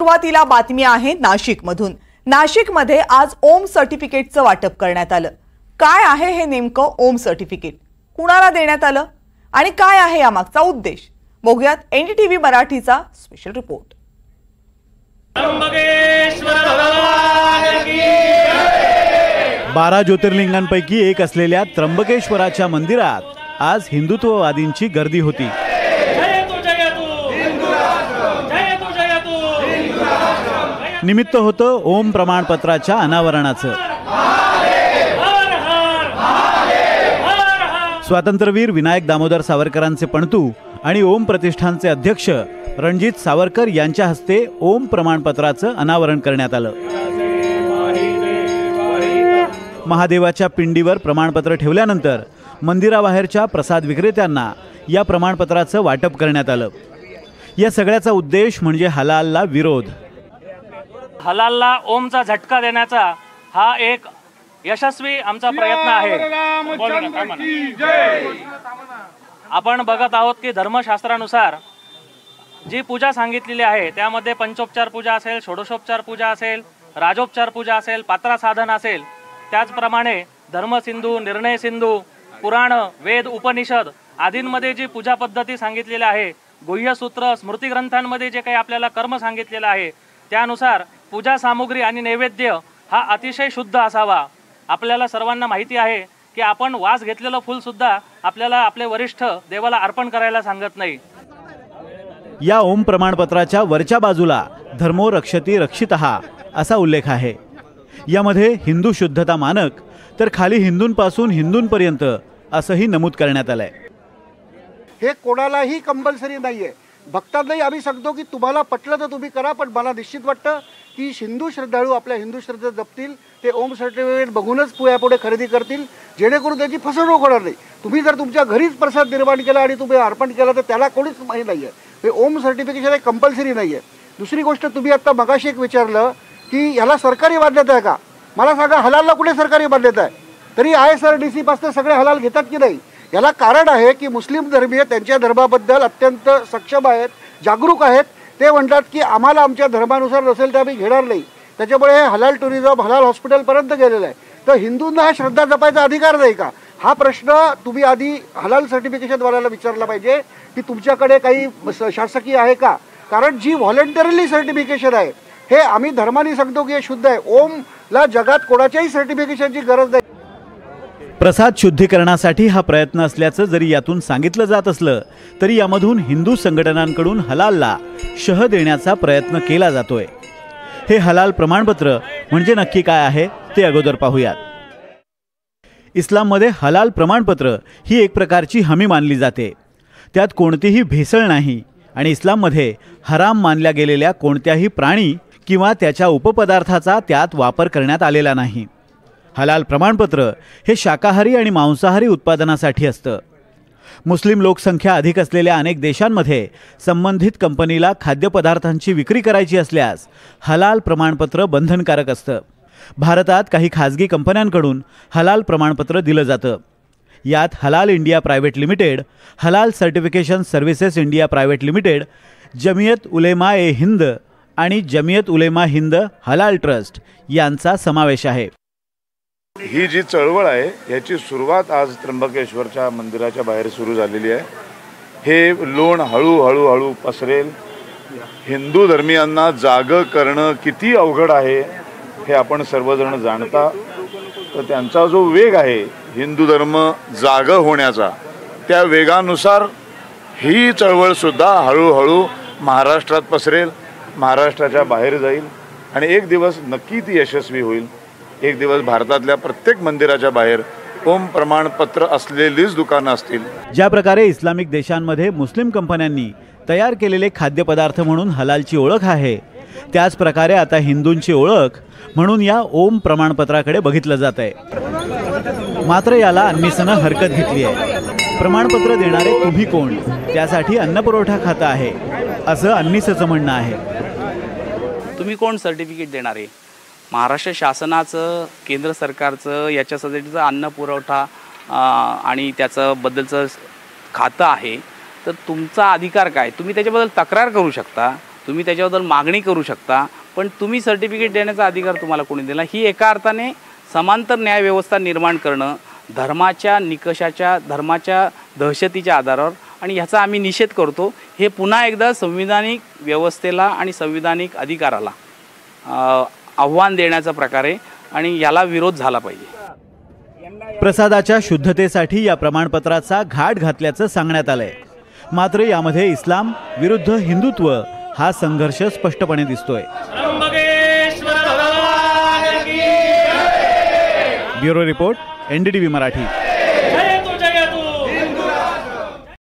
सुरुवातीला बातमी आहे नाशिकमधून। नाशिकमध्ये आज ओम सर्टिफिकेटचं वाटप करण्यात आलं। काय आहे हे नेमकं ओम सर्टिफिकेट, कुणाला देण्यात आलं आणि काय आहे यामागचा उद्देश, बघूयात एनडीटीव्ही मराठीचा स्पेशल रिपोर्ट। 12 ज्योतिर्लिंगांपैकी एक असलेल्या त्र्यंबकेश्वराच्या मंदिरात आज हिंदुत्ववादींची गर्दी होती। निमित्त होतं ओम प्रमाणपत्राच्या अनावरणाचं। स्वातंत्र्यवीर विनायक दामोदर सावरकरांचे पणतू आणि ओम प्रतिष्ठानचे अध्यक्ष रणजित सावरकर यांच्या हस्ते ओम प्रमाणपत्राचं अनावरण करण्यात आलं। महादेवाच्या पिंडीवर प्रमाणपत्र ठेवल्यानंतर मंदिराबाहेरच्या प्रसाद विक्रेत्यांना या प्रमाणपत्राचं वाटप करण्यात आलं। या सगळ्याचा उद्देश म्हणजे हलालला विरोध। हलालला ओमचा झटका देण्याचा हा एक यशस्वी आमचा प्रयत्न आहे। आपण बघत आहोत की धर्मशास्त्रानुसार जी पूजा सांगितलेली आहे त्यामध्ये पंचोपचार पूजा असेल, षोडशोपचार पूजा असेल, राजोपचार पूजा असेल, पात्रा साधन असेल, त्याचप्रमाणे धर्मसिंधू, निर्णय सिंधू, पुराण, वेद, उपनिषद आदींमध्ये जी पूजा पद्धती सांगितलेली आहे, गुह्यसूत्र, स्मृती ग्रंथांमध्ये जे काही आपल्याला कर्म सांगितलेलं आहे त्यानुसार पूजा सामुग्री आणि नैवेद्य हा अतिशय शुद्ध असावा। आपल्याला सर्वांना माहिती आहे की आपण वास घेतलेलं फूल सुद्धा आपल्याला आपले वरिष्ठ देवाला अर्पण करायला सांगत नाही। या ओम प्रमाणपत्राच्या वरच्या बाजूला धर्मो रक्षति रक्षितः असा उल्लेख आहे। यामध्ये हिंदू शुद्धता मानक तर खाली हिंदूंपासून हिंदूंपर्यंत असंही नमूद करण्यात आलंय। हे कोणालाही कंपल्सरी नाहीये। भक्तांनाही आम्ही सांगतो की तुम्हाला पटलं तर तुम्ही करा, पण मला निश्चित वाटतं की हिंदू श्रद्धाळू आपल्या हिंदू श्रद्धा जपतील, ते ओम सर्टिफिकेट बघूनच पुढे खरेदी करतील, जेणेकरून त्याची फसवणूक होणार नाही। तुम्ही जर तुमच्या घरीच प्रसाद निर्माण केला आणि तुम्ही अर्पण केला तर त्याला कोणीच माहीत नाहीये। हे ओम सर्टिफिकेशन हे कंपल्सरी नाहीये। दुसरी गोष्ट, तुम्ही आता मगाशी एक विचारलं की याला सरकारी मान्यता आहे का। मला सांगा, हलालला कुठे सरकारी मान्यता आहे? तरी ISRDC पासून सगळे हलाल घेतात की नाही? याला कारण आहे की मुस्लिम धर्मीय त्यांच्या धर्माबद्दल अत्यंत सक्षम आहेत, जागरूक आहेत। ते म्हणतात की आम्हाला आमच्या धर्मानुसार नसेल तर आम्ही घेणार नाही। त्याच्यामुळे हे हलाल टुरिझम हलाल हॉस्पिटलपर्यंत गेलेलं आहे। तर हिंदूंना हा श्रद्धा जपायचा अधिकार नाही का? हा प्रश्न तुम्ही आधी हलाल सर्टिफिकेशनवाल्याला विचारला पाहिजे की तुमच्याकडे काही शासकीय आहे का? कारण जी व्हॉलंटरीली सर्टिफिकेशन आहे हे आम्ही धर्माने सांगतो की हे शुद्ध आहे। ओमला जगात कोणाच्याही सर्टिफिकेशनची गरज नाही। प्रसाद शुद्धीकरणासाठी हा प्रयत्न असल्याचं जरी यातून सांगितलं जात असलं तरी यामधून हिंदू संघटनांकडून हलालला शह देण्याचा प्रयत्न केला जातोय। हे हलाल प्रमाणपत्र म्हणजे नक्की काय आहे ते अगोदर पाहूयात। इस्लाममध्ये हलाल प्रमाणपत्र ही एक प्रकारची हमी मानली जाते। त्यात कोणतीही भेसळ नाही आणि इस्लाममध्ये हराम मानल्या गेलेल्या कोणत्याही प्राणी किंवा त्याच्या उपपदार्थाचा त्यात वापर करण्यात आलेला नाही। हलाल प्रमाणपत्र हे शाकाहारी आणि मांसाहारी उत्पादनासाठी असतं। मुस्लिम लोकसंख्या अधिक असलेल्या अनेक देशांमध्ये संबंधित कंपनीला खाद्यपदार्थांची विक्री करायची असल्यास हलाल प्रमाणपत्र बंधनकारक असतं। भारतात काही खाजगी कंपन्यांकडून हलाल प्रमाणपत्र दिलं जातं। यात Halal India private limited, Halal certification services India private limited, Jamiat Ulema e Hind आणि जमियत उलेमा हिंद हलाल ट्रस्ट यांचा समावेश आहे। ही जी चळवळ आहे याची सुरुवात आज त्र्यंबकेश्वरच्या मंदिराच्या बाहेर सुरू झालेली आहे। हे लोण हळूहळू पसरेल। हिंदू धर्मियांना जागं करणं किती अवघड आहे हे आपण सर्वजण जाणता। तर त्यांचा जो वेग आहे हिंदू धर्म जागं होण्याचा, त्या वेगानुसार ही चळवळसुद्धा हळूहळू महाराष्ट्रात पसरेल, महाराष्ट्राच्या बाहेर जाईल आणि एक दिवस नक्की ती यशस्वी होईल। एक दिवस भारतातल्या प्रत्येक मंदिराच्या बाहेर ओम प्रमाणपत्र असलेलीच दुकानं असतील। ज्या प्रकारे इस्लामिक देशांमध्ये मुस्लिम कंपन्यांनी तयार केलेले खाद्यपदार्थ म्हणून हलालची ओळख आहे, त्याच प्रकारे आता हिंदूंची ओळख म्हणून या ओम प्रमाणपत्राकडे बघितलं जात आहे। मात्र याला अन्निसनं हरकत घेतली आहे। प्रमाणपत्र देणारे तुम्ही कोण? त्यासाठी अन्नपुरवठा खातं आहे असं अन्निसचं म्हणणं आहे। तुम्ही कोण सर्टिफिकेट देणारे? महाराष्ट्र शासनाचं, केंद्र सरकारचं याच्यासाठीचं अन्न पुरवठा आणि त्याच्याबद्दलचं खातं आहे। तर तुमचा अधिकार काय? तुम्ही त्याच्याबद्दल तक्रार करू शकता, तुम्ही त्याच्याबद्दल मागणी करू शकता, पण तुम्ही सर्टिफिकेट देण्याचा अधिकार तुम्हाला कोणी दिला? ही एका अर्थाने समांतर न्यायव्यवस्था निर्माण करणं धर्माच्या निकषाच्या, धर्माच्या दहशतीच्या आधारावर, आणि ह्याचा आम्ही निषेध करतो. हे पुन्हा एकदा संविधानिक व्यवस्थेला आणि संविधानिक अधिकाराला आव्हान देण्याचा प्रकारे, आणि याला विरोध झाला पाहिजे. प्रसादाच्या शुद्धतेसाठी या प्रमाणपत्राचा घाट घातल्याचं सांगण्यात आलंय. मात्र यामध्ये इस्लाम विरुद्ध हिंदुत्व हा संघर्ष स्पष्टपणे दिसतोय. Bureau report, NDTV Marathi.